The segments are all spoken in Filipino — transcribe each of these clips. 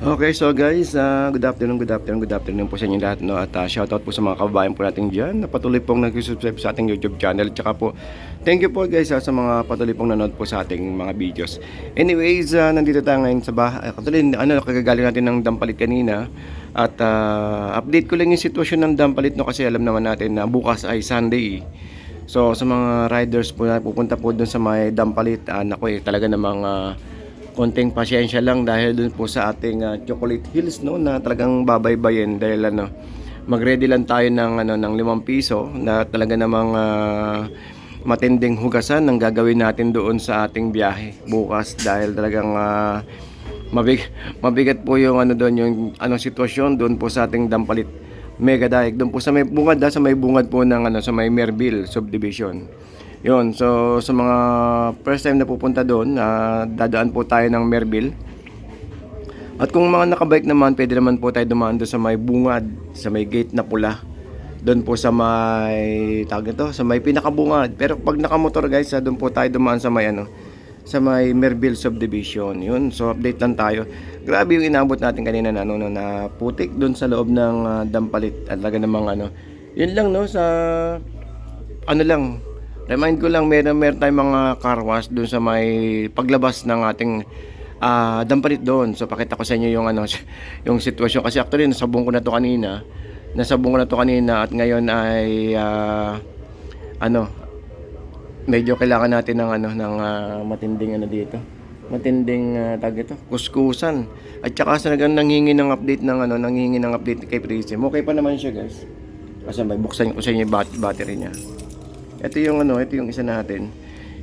Okay, so guys, good afternoon po sa inyo lahat, no? At shoutout po sa mga kababayan po natin dyan na patuloy pong nag-subscribe sa ating YouTube channel. Tsaka po, thank you po guys sa mga patuloy pong nanood po sa ating mga videos. Anyways, nandito tayo ngayon sa bahay. Actually, kagagaling natin ng Dampalit kanina. At update ko lang yung sitwasyon ng Dampalit, no? Kasi alam naman natin na bukas ay Sunday. So, sa mga riders po na pupunta po dun sa may Dampalit, talaga namang konting pasyensya lang dahil dun po sa ating Chocolate Hills, no, na talagang babaybayin dahil mag-ready lang tayo ng ng 5 piso na talaga namang matinding hugasan ng gagawin natin doon sa ating biyahe bukas dahil talagang mabigat po yung doon yung sitwasyon doon po sa ating Dampalit Mega Dike doon po sa may bungad sa may bungad po ng sa may Merville subdivision. Yun, so sa mga first time na pupunta doon, dadaan po tayo ng Merville. At kung mga nakabike naman, pwede naman po tayo dumaan doon sa may bungad, sa may gate na pula. Doon po sa may sa may pinakabungad. Pero pag nakamotor guys, doon po tayo dumaan sa may sa may Merville subdivision. Yun, so update lang tayo. Grabe yung inabot natin kanina na putik doon sa loob ng Dampalit. At talaga namang yun lang sa lang. Remind ko lang, meron tayong mga car wash doon sa may paglabas ng ating Dampalit doon. So pakita ko sa inyo yung yung sitwasyon kasi actually nasabong ko na to kanina. At ngayon ay medyo kailangan natin ng matinding dito. Matinding kuskusan. At saka sa nanghingi ng update ng update kay Prism. Okay pa naman siya, guys. Kasi may buksan ko sa inyo yung battery niya. Ito yung isa natin.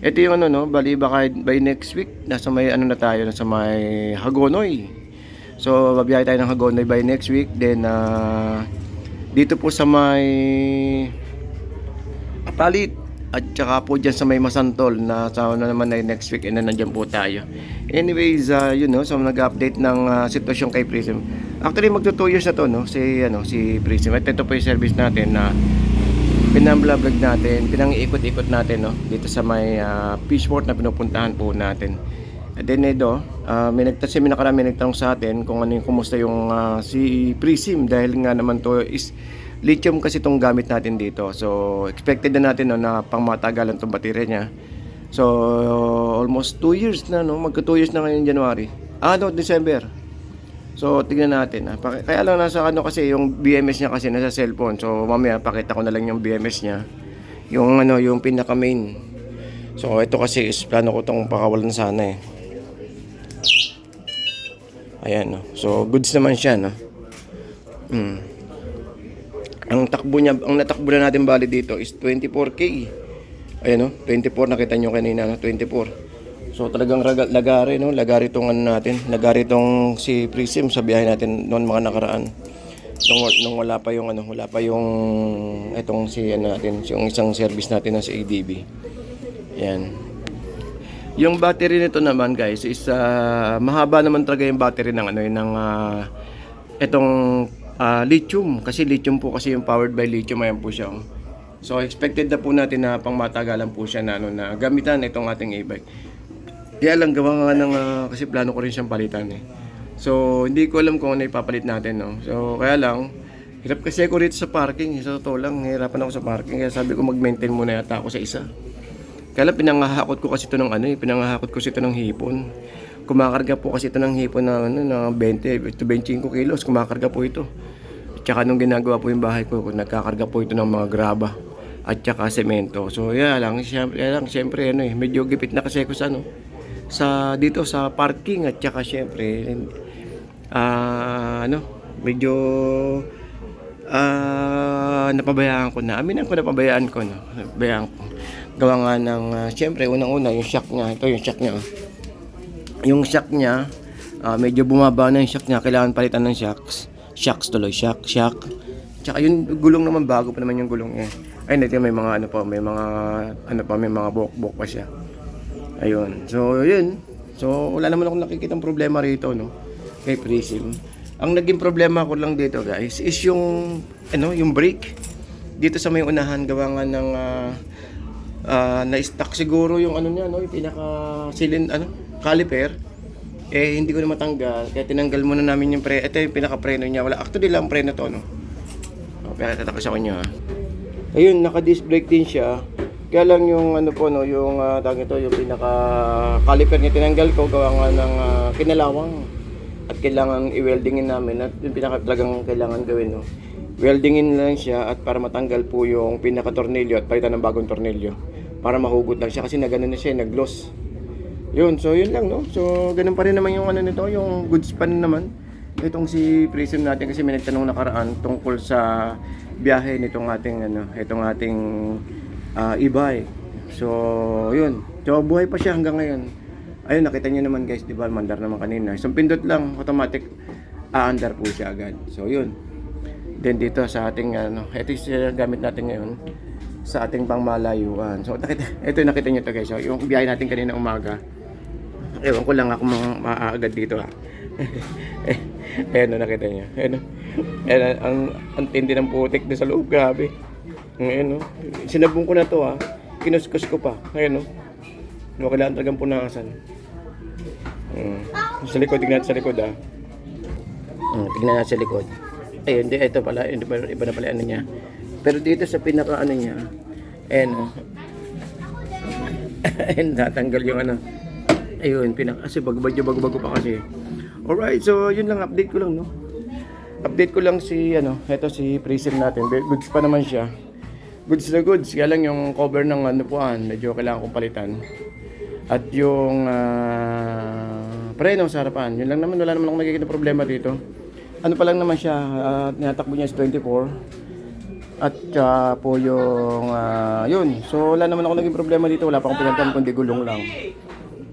Ito yung bali baka by next week nasa may na tayo nasa may Hagonoy. So babiyahe tayo ng Hagonoy by next week. Then dito po sa may Apalit at saka po dyan sa may Masantol na sa naman ay next week and nandiyan po tayo. Anyways, so nag-update ng sitwasyon kay Prism. Actually magto 2 years na to si Prism. At ito po yung service natin na pinang-vlog natin, pinang-iikot-ikot natin dito sa may fishport na pinupuntahan po natin. And then may nagtanong sa atin kung kumusta yung si Prism dahil nga naman to is lithium kasi itong gamit natin dito. So expected na natin na pangmatagalan itong baterya niya. So almost 2 years na magka 2 years na ngayon January. December. So tingnan natin kaya lang nasa kasi yung BMS niya kasi nasa cellphone. So mamaya pakita ko na lang yung BMS niya. Yung yung pinaka main. So ito kasi is plano ko tong pakawalan sana Ayan So goods naman siya Ang natakbo na natin bali dito is 24k. Ayan 24 nakita nyo kanina 24. So talagang lagari tong natin, lagari tong si Prism sa biyahe natin noon mga nakaraan. Nung wala pa yung itong si natin, yung isang service natin na si ADB. Yan. Yung battery nito naman guys is mahaba naman talaga yung battery ng itong lithium kasi lithium po kasi yung powered by lithium ayan po siya. So expected na po natin na pangmatagalan po siya na gamitan itong ating e-bike. Kaya lang gawa nga kasi plano ko rin siyang palitan So hindi ko alam kung ano ipapalit natin So kaya lang hirap kasi ako rito sa parking. Sa totoo lang hirapan ako sa parking kaya sabi ko mag-maintain muna yata ako sa isa. Kaya lang pinangahakot ko kasi ito ng hipon. Kumakarga po kasi ito ng hipon na 20 to 25 kilos. Kumakarga po ito. At saka nung ginagawa po yung bahay ko, nagkakarga po ito ng mga graba at saka semento. So siyempre medyo gipit na kasi ako sa dito sa parking at saka syempre medyo napabayaan ko na. Aminan ko napabayaan ko napabayaan ko. Gawa nga ng syempre unang-una yung shock niya. Ito yung shock niya. Yung shock niya medyo bumaba na yung shock niya. Kailangan palitan ng shocks tuloy. Shock. Tsaka yung gulong naman bago pa naman yung gulong niya. Ay, may mga may mga buhok pa siya. Ayun. So, yun. So, wala naman akong nakikitang problema rito, kay Prism. Ang naging problema ko lang dito, guys, is yung brake. Dito sa may unahan, gawa nga ng na-stuck siguro yung niya, yung pinaka caliper. Eh, hindi ko na matanggal. Kaya tinanggal muna namin yung preno. Ito yung pinaka-preno niya. Wala, actually lang preno to, no? O, pero tatakas ako niya, ha? Ayun, naka-disc brake din siya. Kaya lang yung ano po, no, yung tawag ito, yung pinaka-caliper niya tinanggal ko, gawa nga ng kinalawang. At kailangan i-weldingin namin. At yung pinaka talagang kailangan gawin, no? Weldingin lang siya at para matanggal po yung pinaka-tornilyo at palitan ng bagong tornilyo. Para mahugot lang siya kasi nagano na siya, nag-gloss. Yun, so yun lang, no? So, ganun pa rin naman yung ano nito, yung goods pa rin naman. Itong si Prism natin kasi may nagtanong nakaraan tungkol sa biyahe nitong ating ano, itong ating e-bike. So, yun. So, buhay pa siya hanggang ngayon. Ayun, nakita niyo naman guys, di ba? Mandar naman kanina. Isang pindot lang, automatic aandar po siya agad. So, yun. Then dito sa ating ano, ito yung gamit natin ngayon sa ating pangmalayuan. So, ito nakita niyo to guys. So, yung biyahe natin kanina umaga. Ewan ko lang ako maaagad dito ha. Ayan o, nakita niyo. Ayan o. Ayan, ang tindi ng putik na sa loob. Grabe. Ayan o. Sinabong ko na to ha. Kinuskus ko pa. Ayan o. Kailangan talagang punasan. Sa likod, tignan natin sa likod ha. Tignan natin sa likod. Ayun, ito pala. Iba na pala ano niya. Pero dito sa pinaka ano niya. Ayan o. Ayan, natanggal yung ano. Ayun, kasi bago-bago pa kasi. Alright, so yun lang, update ko lang, no? Update ko lang si, ano, eto si Prism natin. Goods pa naman siya. Goods na goods. Kaya lang yung cover ng ano puan, medyo kailangan kong palitan. At yung preno sa harapan, yun lang naman, wala naman akong nakikita problema dito. Ano pa lang naman siya, tinatakbo niya is 24. At po yung, yun. So wala naman ako naging problema dito, wala pa akong pinagtan, kundi gulong lang.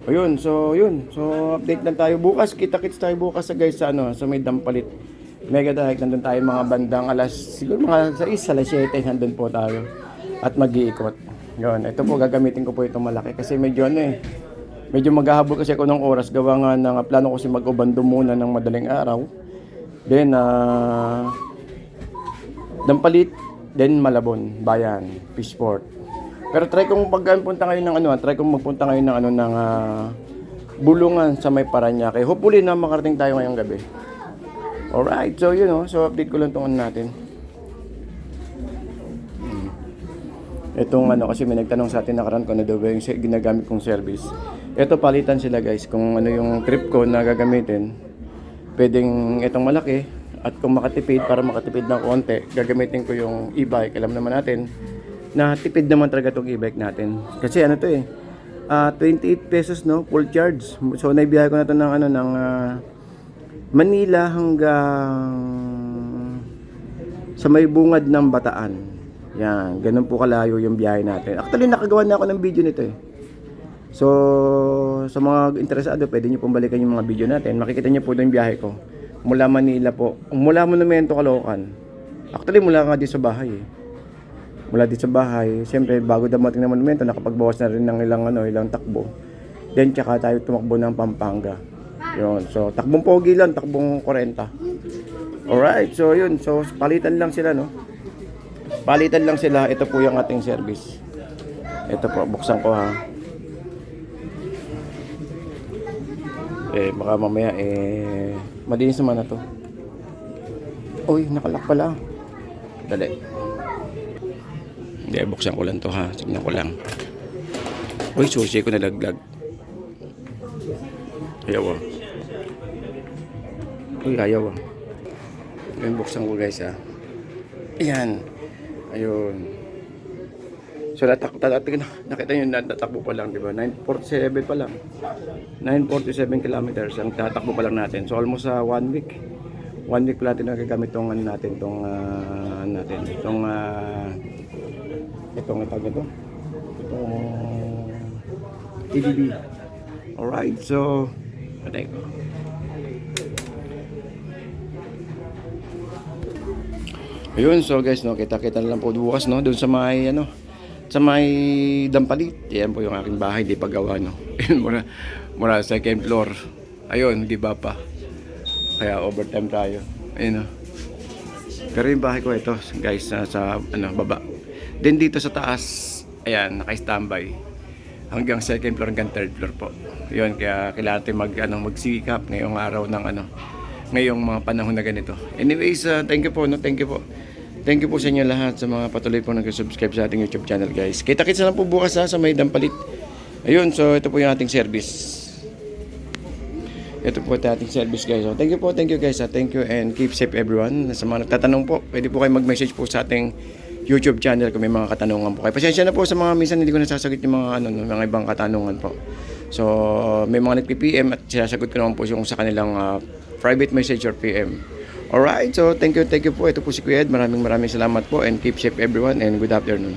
Ayun, so yun. So update lang tayo bukas. Kita-kits tayo bukas sa guys sa ano, sa may Dampalit. Mega Dahig, nandun tayo mga bandang siguro mga 6, alas 7, nandun po tayo. At mag-iikot. Yun, ito po gagamitin ko po itong malaki kasi medyo ano medyo maghahabol kasi ako ng oras. Gawa nga ng plano ko si mag-ubando muna ng madaling araw. Then Dampalit, then Malabon, Bayan, Fishport. Pero try kong pagpunta ngayon ng ano, try kong magpunta ngayon ng ano ng Bulungan sa may Paranaque. Hopefully na makarating tayo ngayong gabi. Alright, so yun so update ko lang tong ano natin. Itong ano kasi may nagtanong sa atin nakaraan kung ano daw yung ginagamit kong service. Ito palitan sila guys kung ano yung trip ko na gagamitin. Pwedeng itong malaki at kung makatipid para makatipid ng konti, gagamitin ko yung e-bike. Alam naman natin na tipid naman talaga itong e-bike natin. Kasi ano to 28 pesos no, full charge. So naibiyahe ko na to ng ano ng Manila hanggang sa may bungad ng Bataan. Yan, ganun po kalayo yung biyahe natin. Actually nakagawa na ako ng video nito So sa mga interesado, pwede niyo pong balikan yung mga video natin. Makikita niyo po yung biyahe ko. Mula Manila po, mula Monumento, Caloocan. Actually mula nga din sa bahay Mula dito sa bahay, siyempre bago dumating ng Monumento, nakapagbawas na rin ng ilang takbo. Then tsaka tayo tumakbo ng Pampanga. Yun. So takbong pogi lang, takbong 40. Alright, so yun. So palitan lang sila no. Palitan lang sila. Ito po yung ating service. Ito po, buksan ko ha. Baka mamaya madinis naman na to. Uy, nakalak pala. Dali. Hindi, buksan ko lang to ha. Tignan ko lang. Uy, susi ko nalaglag. Ayaw Uy, ayaw Ayun, buksan ko guys ha. Ayan. Ayun. So, nakita nyo, natakbo pa lang, diba? 947 pa lang. 947 kilometers ang tatakbo pa lang natin. So, almost 1 week. 1 week pala natin nagagamit itong ano natin, itong tawag ito. Itong TDB. Alright, so patay ko. Ayun, so guys, no, kita-kita na lang po bukas, no, doon sa may sa may Dampalit. Yan po yung aking bahay, di pa gawa, no. mura sa second floor. Ayun, di ba pa? Kaya overtime tayo. Ayun, no. Pero yung bahay ko ito, guys, sa baba. Then dito sa taas, ayan, naka-standby. hanggang second floor hanggang third floor po. Yun, kaya kailangan natin magsikap ngayong araw ng ngayong mga panahon na ganito. Anyways, thank you po, no? Thank you po. Thank you po sa inyo lahat sa mga patuloy po nag-subscribe sa ating YouTube channel, guys. Kita-kits na lang po bukas sa may Dampalit. Ayun, so ito po yung ating service. Ito po yung ating service, guys. So, thank you guys. Thank you and keep safe everyone. Sa mga nagtatanong po, pwede po kayo mag-message po sa ating YouTube channel kung may mga katanungan po kayo. Pasensya na po sa mga minsan hindi ko nasasagot yung mga ibang katanungan po. So, may mga nagpi-PM at sinasagot ko naman po yung sa kanilang private message or PM. Alright, so thank you po. Ito po si Kuya Ed. Maraming salamat po and keep safe everyone and good afternoon.